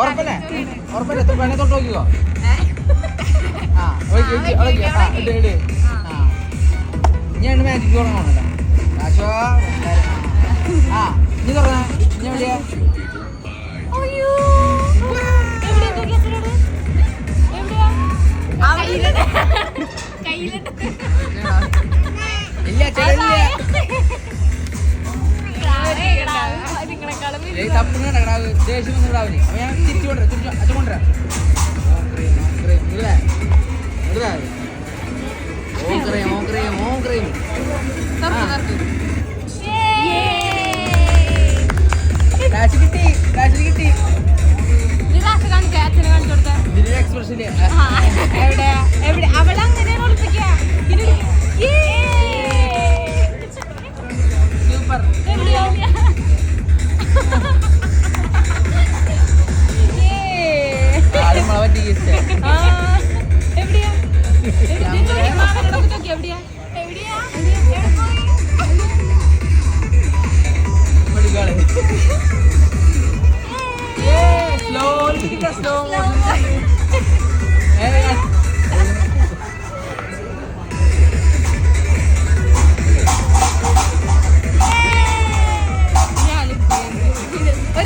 ഉറപ്പല്ലേ എത്ര വേണേ തൊട്ട് നോക്കിക്കോ. ഇനിയാണ് മാജിക് തുടങ്ങണോ കാശോ. ഇനി തുറന്ന ഇനി എവിടെയാ ഇല്ല ചെറിയ തപ്പിന് കിടക്കടാവ് ദേഷ്യം ഒന്നും ഇടാവില്ല. അപ്പൊ ഞാൻ തിരിച്ചു കൊണ്ടുവരാം അച്ഛൻ കൊണ്ടുവരാം. കാശ് കിട്ടി ഇതിന്റെ എക്സ്പ്രഷന് സൂപ്പർ. നമ്മളെ പറ്റി സ്ലോ